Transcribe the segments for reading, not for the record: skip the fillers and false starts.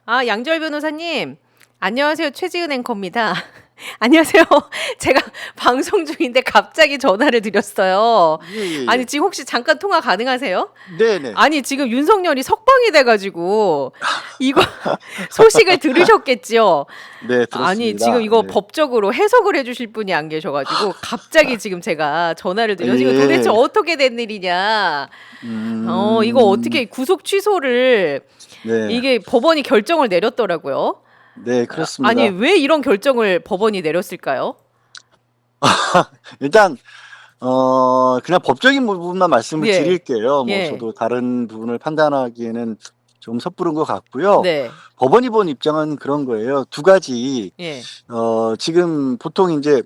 아, 양절 변호사님. 안녕하세요. 최지은 앵커입니다. 안녕하세요. 제가 방송 중인데 갑자기 전화를 드렸어요. 아니, 예예예. 지금 혹시 잠깐 통화 가능하세요? 네네. 아니, 지금 윤석열이 석방이 돼가지고, 이거 소식을 들으셨겠지요? 네, 아니, 지금 들었습니다. 이거 네. 법적으로 해석을 해주실 분이 안 계셔가지고, 갑자기 지금 제가 전화를 드려서, 이거 도대체 예. 어떻게 된 일이냐. 이거 음. 어떻게 구속 취소를 네. 이게 법원이 결정을 내렸더라고요. 네, 아니, 그렇습니다. 왜 이런 결정을 법원이 내렸을까요? 일단 그냥 법적인 부분만 말씀을 예. 드릴게요. 뭐 예. 저도 다른 부분을 판단하기에는 좀 섣부른 것 같고요. 네. 법원이 본 입장은 그런 거예요. 두 가지. 예. 지금 보통 인제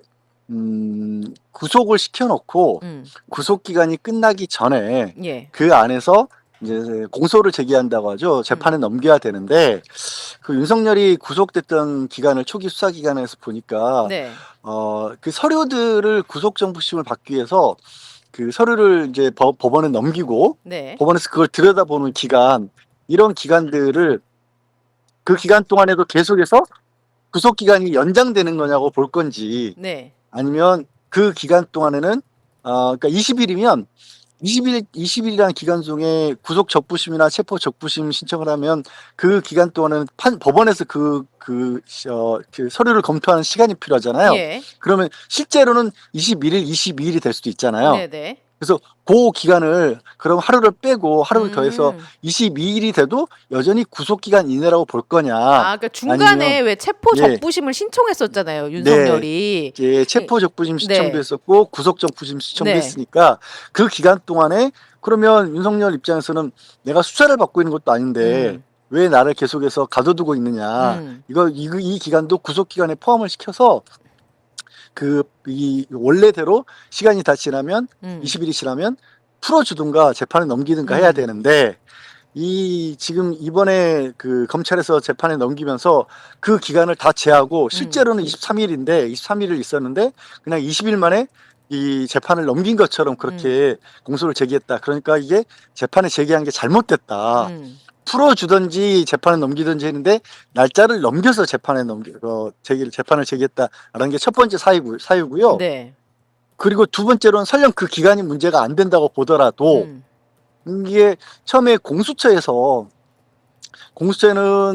구속을 시켜 놓고 음. 구속 기간이 끝나기 전에 예. 그 안에서 이제 공소를 제기한다고 하죠. 재판에 넘겨야 되는데 그 윤석열이 구속됐던 기간을 초기 수사 기간에서 보니까 네. 그 서류들을 구속 정부심을 받기 위해서 그 서류를 이제 법원에 넘기고 네. 법원에서 그걸 들여다보는 기간, 이런 기간들을 그 기간 동안에도 계속해서 구속 기간이 연장되는 거냐고 볼 건지, 네. 아니면 그 기간 동안에는 그러니까 20 일이면 20일이라는 기간 중에 구속 적부심이나 체포 적부심 신청을 하면 그 기간 동안에는 법원에서 그 서류를 검토하는 시간이 필요하잖아요. 예. 그러면 실제로는 21일, 22일이 될 수도 있잖아요. 네네. 그래서 그 기간을 그럼 하루를 빼고 하루를 더해서 음. 22일이 돼도 여전히 구속 기간 이내라고 볼 거냐, 아, 그러니까 중간에 아니면 왜 체포 예, 적부심을 신청했었잖아요, 네. 윤석열이. 이제 체포 적부심 시청도 네. 했었고 구속 적부심 시청도 네. 했으니까 그 기간 동안에 그러면 윤석열 입장에서는 내가 수사를 받고 있는 것도 아닌데 음. 왜 나를 계속해서 가둬두고 있느냐. 음. 이 기간도 구속 기간에 포함을 시켜서 이 원래대로 시간이 다 지나면 음. 20일이 지나면 풀어주든가 재판에 넘기든가 해야 되는데, 지금 이번에 그 검찰에서 재판에 넘기면서 그 기간을 다 제하고 실제로는 23일인데 23일을 있었는데 그냥 20일 만에 이 재판을 넘긴 것처럼 그렇게 공소를 제기했다. 그러니까 이게 재판에 제기한 게 잘못됐다. 풀어주든지 재판에 넘기든지 했는데 날짜를 넘겨서 재판을 제기했다라는 게 첫 번째 사유고요. 네. 그리고 두 번째로는 설령 그 기간이 문제가 안 된다고 보더라도 이게 처음에 공수처에는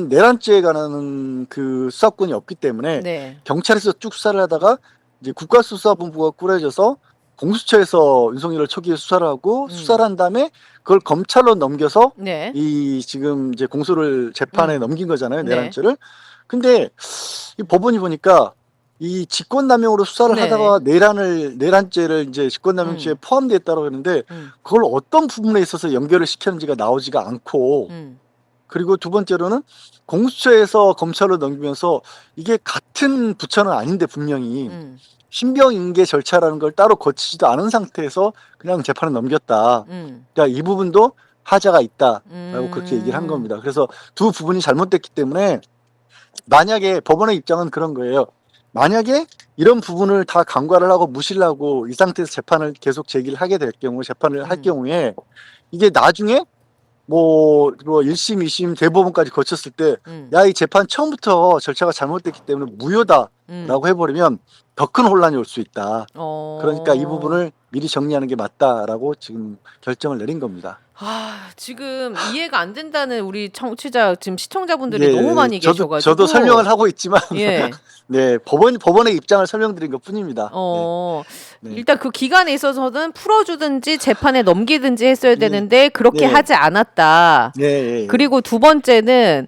내란죄에 관한 그 수사권이 없기 때문에 네. 경찰에서 쭉 수사를 하다가 이제 국가수사본부가 꾸려져서 공수처에서 윤석열을 초기에 수사를 하고 수사를 한 다음에 그걸 검찰로 넘겨서 네. 이 지금 이제 공소를 재판에 넘긴 거잖아요, 네. 내란죄를. 근데 이 법원이 보니까 이 직권남용으로 수사를 네. 하다가 내란죄를 이제 직권남용죄에 포함됐다고 했는데 그걸 어떤 부분에 있어서 연결을 시켰는지가 나오지가 않고, 그리고 두 번째로는 공수처에서 검찰로 넘기면서 이게 같은 부처는 아닌데 분명히 신병인계 절차라는 걸 따로 거치지도 않은 상태에서 그냥 재판에 넘겼다. 그러니까 이 부분도 하자가 있다라고 그렇게 얘기를 한 겁니다. 그래서 두 부분이 잘못됐기 때문에 만약에 법원의 입장은 그런 거예요. 만약에 이런 부분을 다 간과를 하고 무시를 하고 이 상태에서 재판을 계속 제기를 하게 될 경우, 재판을 할 경우에 이게 나중에 뭐 1심, 2심, 대법원까지 거쳤을 때 야, 이 재판 처음부터 절차가 잘못됐기 때문에 무효다라고 해버리면 더 큰 혼란이 올 수 있다. 그러니까 이 부분을 미리 정리하는 게 맞다라고 지금 결정을 내린 겁니다. 지금 이해가 안 된다는 우리 청취자, 지금 시청자분들이 예, 너무 많이 저도 계셔가지고. 설명을 하고 있지만 예. 네, 법원의 입장을 설명드린 것뿐입니다. 네. 네. 일단 그 기간에 있어서는 풀어주든지 재판에 넘기든지 했어야 예. 되는데 그렇게 네. 하지 않았다. 네. 그리고 두 번째는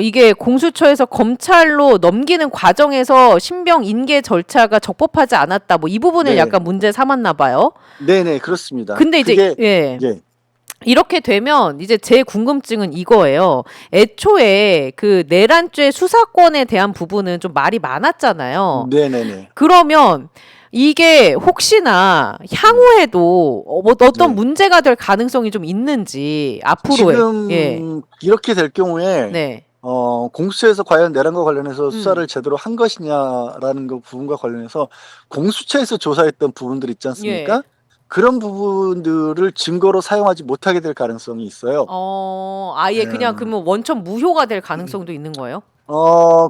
이게 공수처에서 검찰로 넘기는 과정에서 신병 인계 절차가 적법하지 않았다. 뭐 이 부분을 네. 약간 문제 삼았나 봐요. 네네, 그렇습니다. 근데 이제 예. 이렇게 되면 이제 제 궁금증은 이거예요. 애초에 그 내란죄 수사권에 대한 부분은 좀 말이 많았잖아요. 네네네. 그러면 이게 혹시나 향후에도 어떤 네. 문제가 될 가능성이 좀 있는지 앞으로의. 지금 예. 이렇게 될 경우에 네. 공수처에서 과연 내란과 관련해서 수사를 제대로 한 것이냐라는 그 부분과 관련해서 공수처에서 조사했던 부분들 있지 않습니까? 예. 그런 부분들을 증거로 사용하지 못하게 될 가능성이 있어요. 아예 그냥 그러면 원천 무효가 될 가능성도 있는 거예요?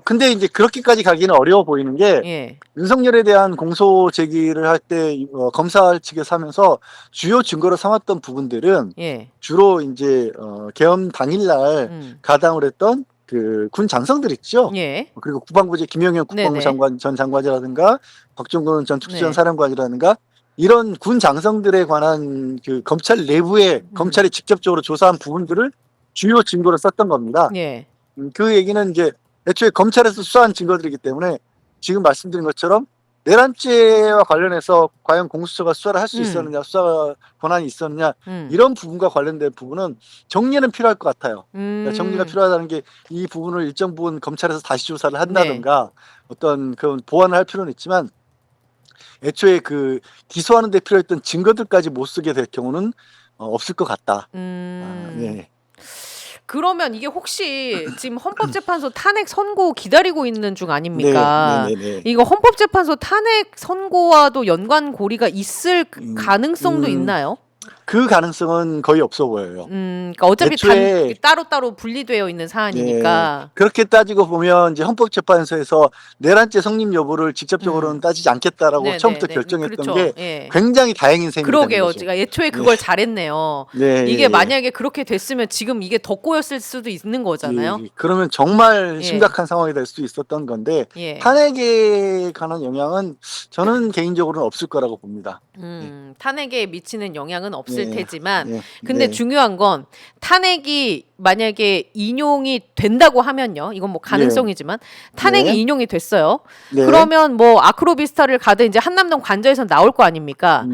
근데 이제 그렇게까지 가기는 어려워 보이는 게 예. 윤석열에 대한 공소 제기를 할 때 검사 측에서 하면서 주요 증거로 삼았던 부분들은 예. 주로 이제 계엄 당일날 가담을 했던 그 군 장성들 있죠. 예. 그리고 국방부의 김영현 국방부 네네. 장관 전 장관이라든가 박종근 전 특수전 네. 사령관이라든가 이런 군 장성들에 관한 그 검찰 내부에 검찰이 직접적으로 조사한 부분들을 주요 증거로 썼던 겁니다. 예. 그 얘기는 이제 애초에 검찰에서 수사한 증거들이기 때문에 지금 말씀드린 것처럼 내란죄와 관련해서 과연 공수처가 수사를 할 수 있었느냐, 수사 권한이 있었느냐 이런 부분과 관련된 부분은 정리는 필요할 것 같아요. 그러니까 정리가 필요하다는 게 이 부분을 일정 부분 검찰에서 다시 조사를 한다든가 어떤 그런 보완을 할 필요는 있지만 애초에 그 기소하는 데 필요했던 증거들까지 못 쓰게 될 경우는 없을 것 같다. 네. 그러면 이게 혹시 지금 헌법재판소 탄핵 선고 기다리고 있는 중 아닙니까? 네. 이거 헌법재판소 탄핵 선고와도 연관 고리가 있을 가능성도 있나요? 그 가능성은 거의 없어 보여요. 그러니까 어차피 애초에 따로따로 분리되어 있는 사안이니까. 그렇게 따지고 보면 이제 헌법재판소에서 내란죄 성립 여부를 직접적으로는 따지지 않겠다라고 처음부터 결정했던 그렇죠. 게 예. 굉장히 다행인 셈이라는 그러게요. 거죠. 제가 애초에 그걸 잘했네요. 이게 만약에 그렇게 됐으면 지금 이게 더 꼬였을 수도 있는 거잖아요. 그러면 정말 심각한 상황이 될 수도 있었던 건데 탄핵에 관한 영향은 저는 개인적으로는 없을 거라고 봅니다. 탄핵에 미치는 영향은 없을 테지만 근데 중요한 건 탄핵이 만약에 인용이 된다고 하면요. 이건 뭐 가능성이지만 탄핵이 인용이 됐어요. 그러면 뭐 아크로비스타를 가든 이제 한남동 관저에서 나올 거 아닙니까?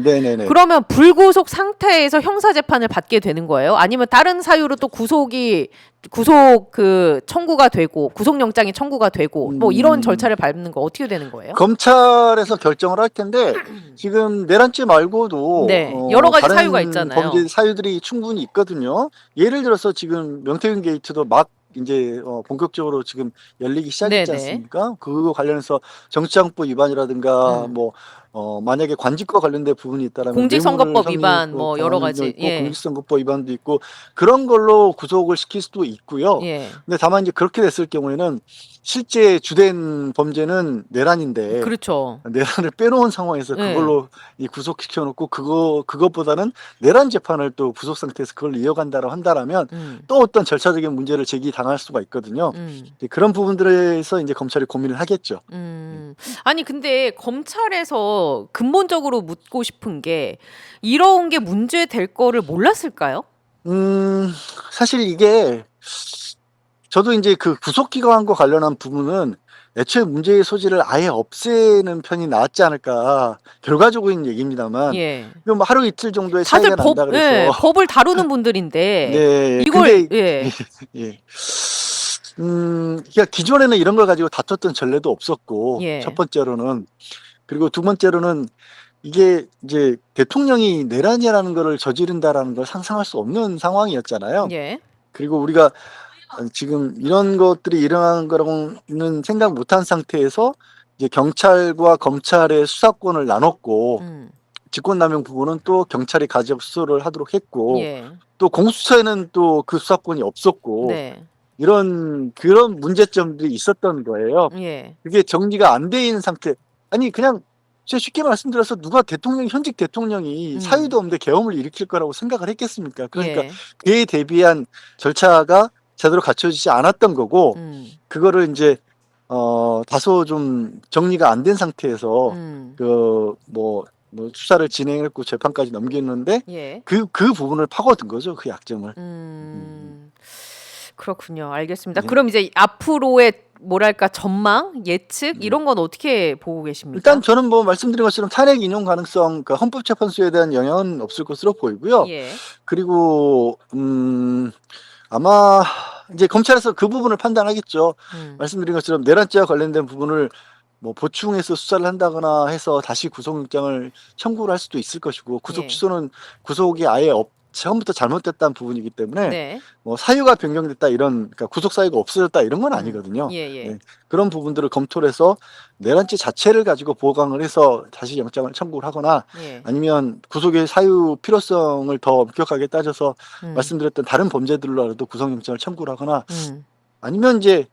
그러면 불구속 상태에서 형사 재판을 받게 되는 거예요? 아니면 다른 사유로 또 구속 그 청구가 되고 구속영장이 청구가 되고 뭐 이런 절차를 밟는 거 어떻게 되는 거예요? 검찰에서 결정을 할 텐데 지금 내란죄 말고도 여러 가지 다른 사유가 있잖아요. 범죄 사유들이 충분히 있거든요. 예를 들어서 지금 명태균 게이트도 막 이제 본격적으로 지금 열리기 시작했지 않습니까? 그거 관련해서 정치자금법 위반이라든가 뭐 만약에 관직과 관련된 부분이 있다라면 공직선거법 위반 뭐 여러 가지 공직선거법 위반도 있고 그런 걸로 구속을 시킬 수도 있고요. 근데 다만 이제 그렇게 됐을 경우에는 실제 주된 범죄는 내란인데 그렇죠. 내란을 빼놓은 상황에서 그걸로 구속시켜 놓고 그것보다는 내란 재판을 또 구속 상태에서 그걸 이어간다고 한다라면 또 어떤 절차적인 문제를 제기당할 수가 있거든요. 그런 부분들에서 이제 검찰이 고민을 하겠죠. 아니 근데 검찰에서 근본적으로 묻고 싶은 게 이런 게 문제될 거를 몰랐을까요? 사실 이게 저도 이제 그 구속기관과 관련한 부분은 애초에 문제의 소지를 아예 없애는 편이 낫지 않을까 결과적인 얘기입니다만 뭐 하루 이틀 정도의 차이가 난다 그래서 법을 다루는 분들인데 이걸 그러니까 기존에는 이런 걸 가지고 다퉜던 전례도 없었고 첫 번째로는 그리고 두 번째로는 이게 이제 대통령이 내란이라는 거를 저지른다라는 걸 상상할 수 없는 상황이었잖아요. 그리고 우리가 지금 이런 것들이 일어나는 거라고는 생각 못한 상태에서 이제 경찰과 검찰의 수사권을 나눴고 직권남용 부분은 또 경찰이 가지고 수사를 하도록 했고 또 공수처에는 또 그 수사권이 없었고 그런 문제점들이 있었던 거예요. 그게 정리가 안 돼 있는 상태. 아니 그냥 쉽게 말씀드려서 누가 현직 대통령이 사유도 없는데 계엄을 일으킬 거라고 생각을 했겠습니까? 그러니까 그에 대비한 절차가 제대로 갖춰지지 않았던 거고 그거를 이제 다소 좀 정리가 안 된 상태에서 뭐 수사를 진행했고 재판까지 넘겼는데 그 부분을 파고든 거죠. 그 약점을. 그렇군요. 알겠습니다. 그럼 이제 앞으로의 뭐랄까 전망, 예측 이런 건 어떻게 보고 계십니까? 일단 저는 뭐 말씀드린 것처럼 탄핵 인용 가능성, 그러니까 헌법재판소에 대한 영향은 없을 것으로 보이고요. 그리고 아마 이제 검찰에서 그 부분을 판단하겠죠. 말씀드린 것처럼 내란죄와 관련된 부분을 뭐 보충해서 수사를 한다거나 해서 다시 구속영장을 청구를 할 수도 있을 것이고 구속 취소는 구속이 아예 처음부터 잘못됐다는 부분이기 때문에 네. 뭐 사유가 변경됐다 이런 그러니까 구속 사유가 없어졌다 이런 건 아니거든요. 예, 예. 네. 그런 부분들을 검토를 해서 내란죄 자체를 가지고 보강을 해서 다시 영장을 청구를 하거나 예. 아니면 구속의 사유 필요성을 더 엄격하게 따져서 말씀드렸던 다른 범죄들로라도 구속영장을 청구를 하거나 아니면 이제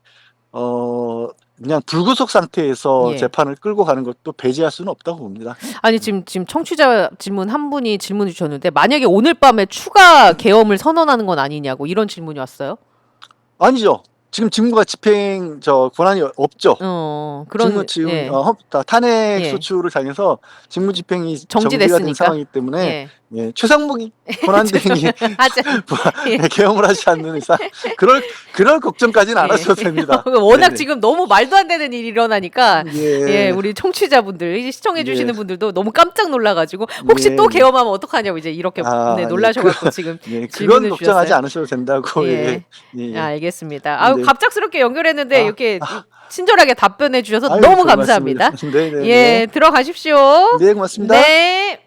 그냥 불구속 상태에서 예. 재판을 끌고 가는 것도 배제할 수는 없다고 봅니다. 아니 지금 청취자 질문 한 분이 질문을 주셨는데 만약에 오늘 밤에 추가 계엄을 선언하는 건 아니냐고 이런 질문이 왔어요. 아니죠. 지금 직무가 집행 권한이 없죠. 그런 지금 예. 탄핵 예. 소추를 당해서 직무 집행이 정지됐으니까. 정지가 된 상황이기 때문에 예. 예, 최상목 권한대행이 계엄을 하지 않는 이상 그럴 걱정까지는 안 하셔도 됩니다. 워낙 네네. 지금 너무 말도 안 되는 일이 일어나니까 예. 예, 우리 청취자분들 시청해 주시는 예. 분들도 너무 깜짝 놀라가지고 혹시 예. 또 계엄하면 어떡하냐고 이제 이렇게 네, 놀라셔갖고 지금 예, 그건 질문을 걱정하지 주셨어요. 않으셔도 된다고. 예. 예. 알겠습니다. 아유 네. 갑작스럽게 연결했는데 이렇게 친절하게 답변해 주셔서 아유, 너무 별 감사합니다. 말씀을. 네네. 예, 들어가십시오. 네, 고맙습니다. 네.